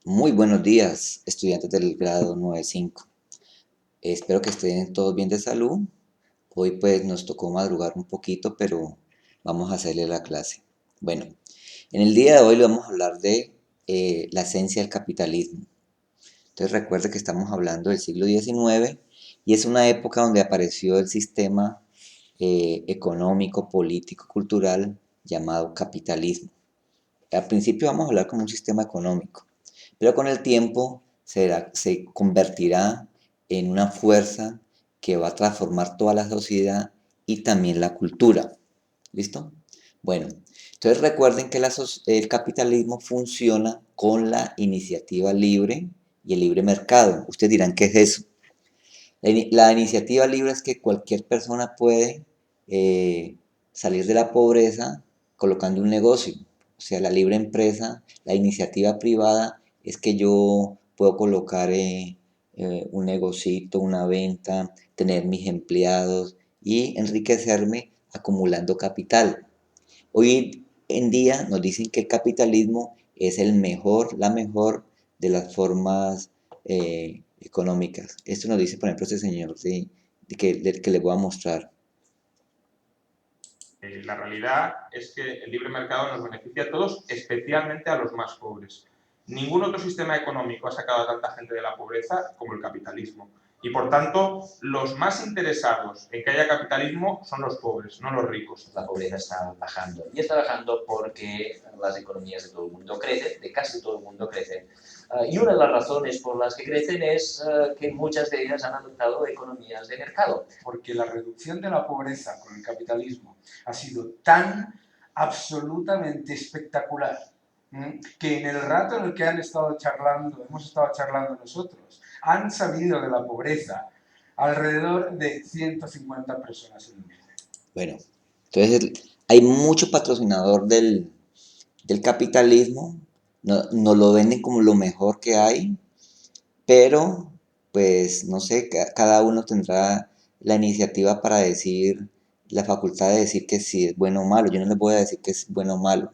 Muy buenos días, estudiantes del grado 9.5. Espero que estén todos bien de salud. Hoy pues nos tocó madrugar un poquito, pero vamos a hacerle la clase. Bueno, en el día de hoy le vamos a hablar de la esencia del capitalismo. Entonces recuerde que estamos hablando del siglo XIX y es una época donde apareció el sistema económico, político, cultural llamado capitalismo. Al principio vamos a hablar como un sistema económico, pero con el tiempo se convertirá en una fuerza que va a transformar toda la sociedad y también la cultura. ¿Listo? Bueno, entonces recuerden que el capitalismo funciona con la iniciativa libre y el libre mercado. Ustedes dirán, ¿qué es eso? La iniciativa libre es que cualquier persona puede eh, salir de la pobreza colocando un negocio. O sea, la libre empresa, la iniciativa privada es que yo puedo colocar un negocito, una venta, tener mis empleados y enriquecerme acumulando capital. Hoy en día nos dicen que el capitalismo es la mejor de las formas económicas. Esto nos dice, por ejemplo, este señor, ¿sí? Del que le voy a mostrar. La realidad es que el libre mercado nos beneficia a todos, especialmente a los más pobres. Ningún otro sistema económico ha sacado a tanta gente de la pobreza como el capitalismo. Y por tanto, los más interesados en que haya capitalismo son los pobres, no los ricos. La pobreza está bajando. Y está bajando porque las economías de todo el mundo crecen, de casi todo el mundo crecen. Y una de las razones por las que crecen es que muchas de ellas han adoptado economías de mercado. Porque la reducción de la pobreza con el capitalismo ha sido tan absolutamente espectacular que en el rato en el que hemos estado charlando nosotros, han salido de la pobreza alrededor de 150 personas en un mes. Bueno, entonces hay mucho patrocinador del capitalismo, nos lo venden como lo mejor que hay, pero pues no sé, cada uno tendrá la iniciativa para decir, la facultad de decir que si es bueno o malo. Yo no les voy a decir que es bueno o malo,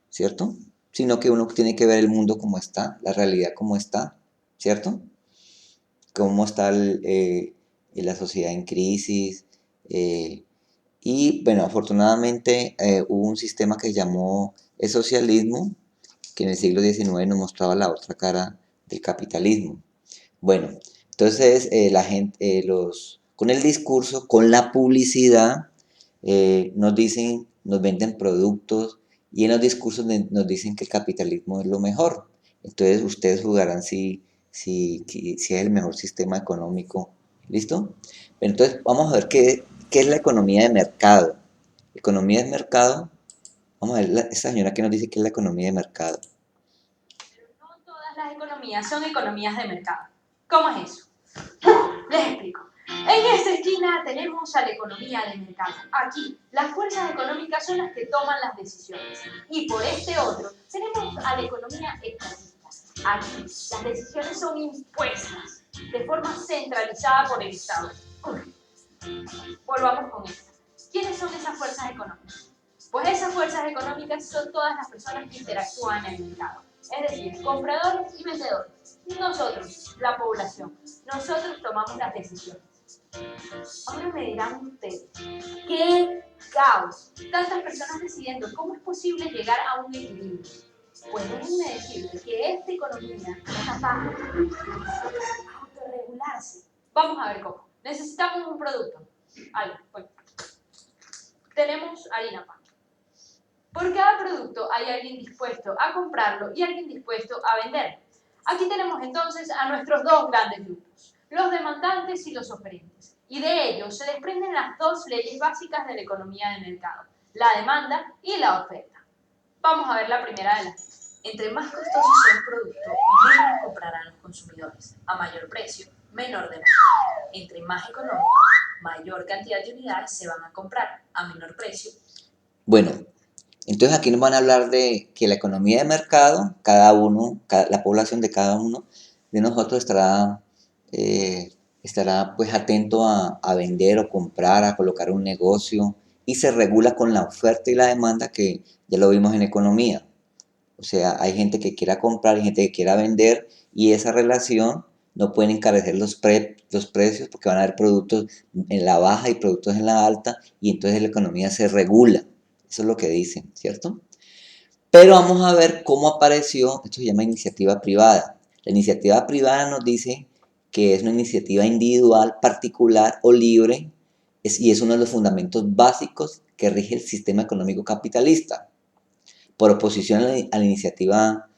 ¿cierto? Sino que uno tiene que ver el mundo como está, la realidad como está, ¿cierto? Cómo está la sociedad en crisis. Y bueno, afortunadamente hubo un sistema que se llamó el socialismo, que en el siglo XIX nos mostraba la otra cara del capitalismo. Bueno, entonces la gente, con el discurso, con la publicidad, nos dicen, nos venden productos y en los discursos nos dicen que el capitalismo es lo mejor. Entonces ustedes jugarán si es el mejor sistema económico. ¿Listo? Entonces vamos a ver qué es la economía de mercado. Economía de mercado, vamos a ver esta señora que nos dice qué es la economía de mercado. Pero no todas las economías son economías de mercado. ¿Cómo es eso? Les explico. En esta esquina tenemos a la economía de mercado. Aquí, las fuerzas económicas son las que toman las decisiones. Y por este otro, tenemos a la economía estatista. Aquí, las decisiones son impuestas de forma centralizada por el Estado. Volvamos con esta. ¿Quiénes son esas fuerzas económicas? Pues esas fuerzas económicas son todas las personas que interactúan en el mercado. Es decir, compradores y vendedores. Nosotros, la población, nosotros tomamos las decisiones. Ahora me dirán ustedes, ¡qué caos! Tantas personas decidiendo cómo es posible llegar a un equilibrio. Pues déjenme decirles que esta economía es capaz de autorregularse. Vamos a ver cómo. Necesitamos un producto. Algo, pues. Tenemos harina pan. Por cada producto hay alguien dispuesto a comprarlo y alguien dispuesto a venderlo. Aquí tenemos entonces a nuestros dos grandes grupos, los demandantes y los oferentes. Y de ellos se desprenden las dos leyes básicas de la economía de mercado, la demanda y la oferta. Vamos a ver la primera de las dos. Entre más costoso sea un producto, menos comprarán los consumidores. A mayor precio, menor demanda. Entre más económico, mayor cantidad de unidades se van a comprar. A menor precio. Bueno, entonces aquí nos van a hablar de que la economía de mercado, la población de cada uno de nosotros estará pues atento a vender o comprar, a colocar un negocio y se regula con la oferta y la demanda que ya lo vimos en economía. O sea, hay gente que quiera comprar, hay gente que quiera vender y esa relación no pueden encarecer los precios porque van a haber productos en la baja y productos en la alta y entonces la economía se regula. Eso es lo que dicen, ¿cierto? Pero vamos a ver cómo apareció, esto se llama iniciativa privada. La iniciativa privada nos dice que es una iniciativa individual, particular o libre y es uno de los fundamentos básicos que rige el sistema económico capitalista. Por oposición a la iniciativa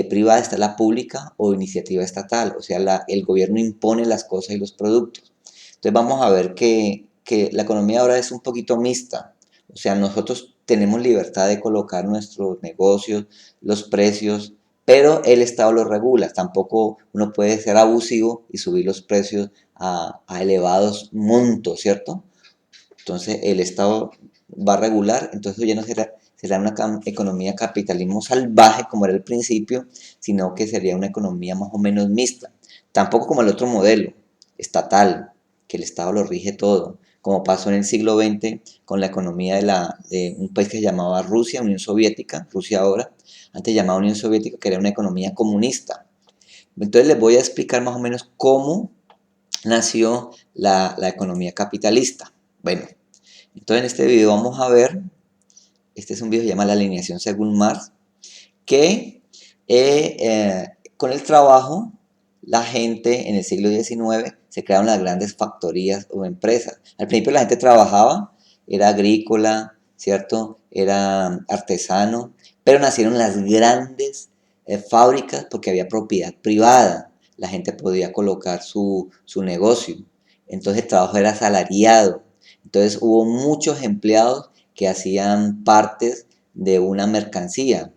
privada está la pública o iniciativa estatal, o sea, el gobierno impone las cosas y los productos. Entonces vamos a ver que la economía ahora es un poquito mixta, o sea, nosotros tenemos libertad de colocar nuestros negocios, los precios, pero el Estado los regula, tampoco uno puede ser abusivo y subir los precios a elevados montos, ¿cierto? Entonces el Estado va a regular, entonces ya no será una economía capitalismo salvaje como era el principio, sino que sería una economía más o menos mixta. Tampoco como el otro modelo, estatal, que el Estado lo rige todo, como pasó en el siglo XX con la economía de un país que se llamaba Rusia, Unión Soviética, Rusia ahora, antes llamaba Unión Soviética, que era una economía comunista. Entonces les voy a explicar más o menos cómo nació la economía capitalista. Bueno, entonces en este video vamos a ver, este es un video que se llama La alineación según Marx, que con el trabajo la gente en el siglo XIX se crearon las grandes factorías o empresas. Al principio la gente trabajaba, era agrícola, ¿cierto? Era artesano, pero nacieron las grandes fábricas porque había propiedad privada. La gente podía colocar su negocio. Entonces el trabajo era asalariado. Entonces hubo muchos empleados que hacían partes de una mercancía.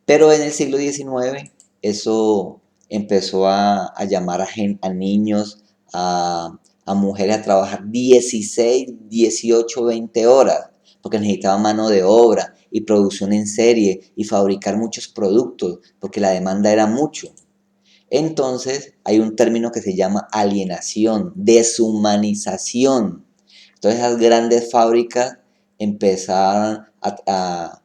Pero en el siglo XIX eso empezó a llamar a niños, a mujeres a trabajar 16, 18, 20 horas, porque necesitaban mano de obra y producción en serie y fabricar muchos productos, porque la demanda era mucho. Entonces hay un término que se llama alienación, deshumanización. Entonces esas grandes fábricas empezaron a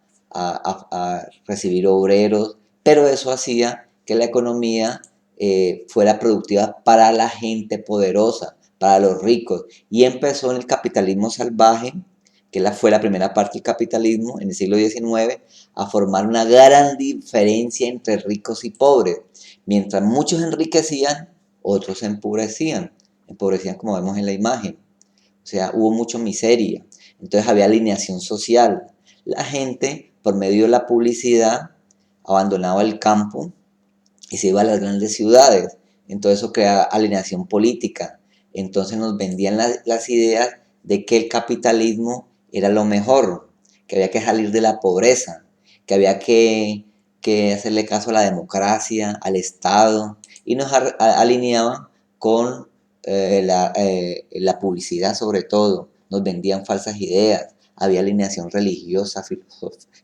recibir obreros, pero eso hacía que la economía fuera productiva para la gente poderosa, para los ricos. Y empezó en el capitalismo salvaje, que fue la primera parte del capitalismo en el siglo XIX, a formar una gran diferencia entre ricos y pobres. Mientras muchos enriquecían, otros se empobrecían como vemos en la imagen. O sea, hubo mucha miseria. Entonces había alineación social. La gente, por medio de la publicidad, abandonaba el campo y se iba a las grandes ciudades. Entonces eso crea alineación política. Entonces nos vendían las ideas de que el capitalismo era lo mejor, que había que salir de la pobreza, que había que hacerle caso a la democracia, al Estado, y nos alineaban con la publicidad sobre todo. Nos vendían falsas ideas, había alineación religiosa,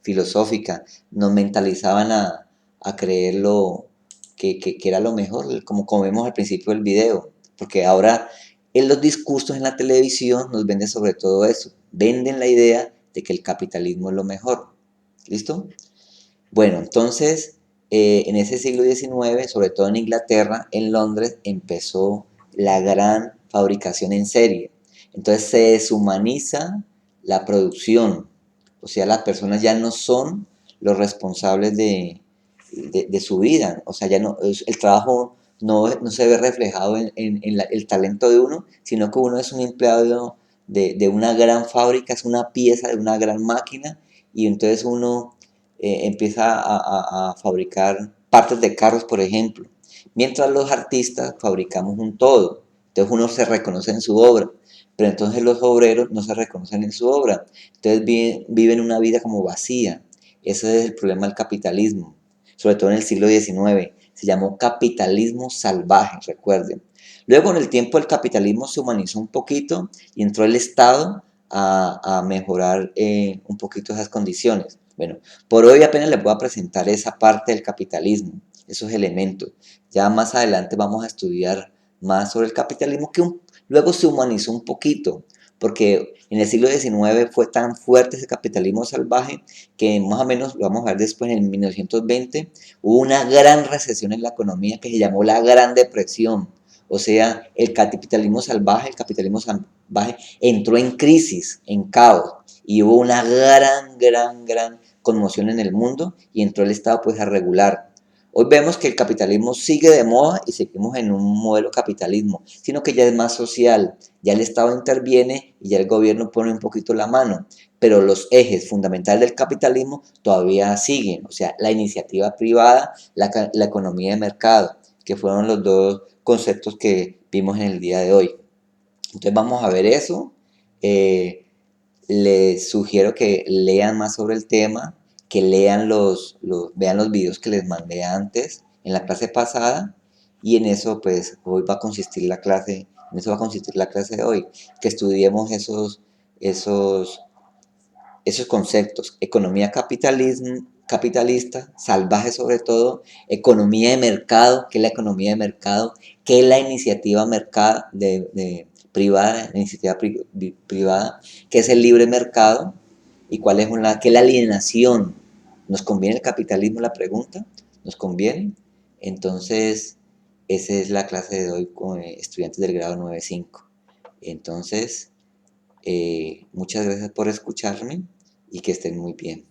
filosófica, nos mentalizaban a creerlo que era lo mejor, como vemos al principio del video, porque ahora en los discursos en la televisión nos venden sobre todo eso, venden la idea de que el capitalismo es lo mejor. ¿Listo? Bueno, entonces en ese siglo XIX, sobre todo en Inglaterra, en Londres, empezó la gran fabricación en serie. Entonces se deshumaniza la producción, o sea, las personas ya no son los responsables de su vida, o sea, ya no, el trabajo no se ve reflejado en el talento de uno, sino que uno es un empleado de una gran fábrica, es una pieza de una gran máquina, y entonces uno empieza a fabricar partes de carros, por ejemplo, mientras los artistas fabricamos un todo. Entonces uno se reconoce en su obra, pero entonces los obreros no se reconocen en su obra. Entonces viven una vida como vacía. Ese es el problema del capitalismo, sobre todo en el siglo XIX. Se llamó capitalismo salvaje, recuerden. Luego, con el tiempo, el capitalismo se humanizó un poquito y entró el Estado a mejorar un poquito esas condiciones. Bueno, por hoy apenas les voy a presentar esa parte del capitalismo, esos elementos. Ya más adelante vamos a estudiar más sobre el capitalismo, que luego se humanizó un poquito, porque En el siglo XIX fue tan fuerte ese capitalismo salvaje que más o menos, lo vamos a ver después, en el 1920, hubo una gran recesión en la economía que se llamó la Gran Depresión. O sea, el capitalismo salvaje entró en crisis, en caos, y hubo una gran conmoción en el mundo y entró el Estado pues a regular. Hoy vemos que el capitalismo sigue de moda y seguimos en un modelo capitalismo, sino que ya es más social, ya el Estado interviene y ya el gobierno pone un poquito la mano, pero los ejes fundamentales del capitalismo todavía siguen, o sea, la iniciativa privada, la economía de mercado, que fueron los dos conceptos que vimos en el día de hoy. Entonces vamos a ver eso. Les sugiero que lean más sobre el tema, que lean vean los videos que les mandé antes en la clase pasada, y en eso pues hoy va a consistir la clase, en eso va a consistir la clase de hoy, que estudiemos esos conceptos: economía capitalista, salvaje sobre todo, economía de mercado, qué es la economía de mercado, qué es la iniciativa privada, la iniciativa privada, qué es el libre mercado y qué es la alienación. ¿Nos conviene el capitalismo? La pregunta, ¿nos conviene? Entonces, esa es la clase de hoy con estudiantes del grado 9.5. Entonces, muchas gracias por escucharme y que estén muy bien.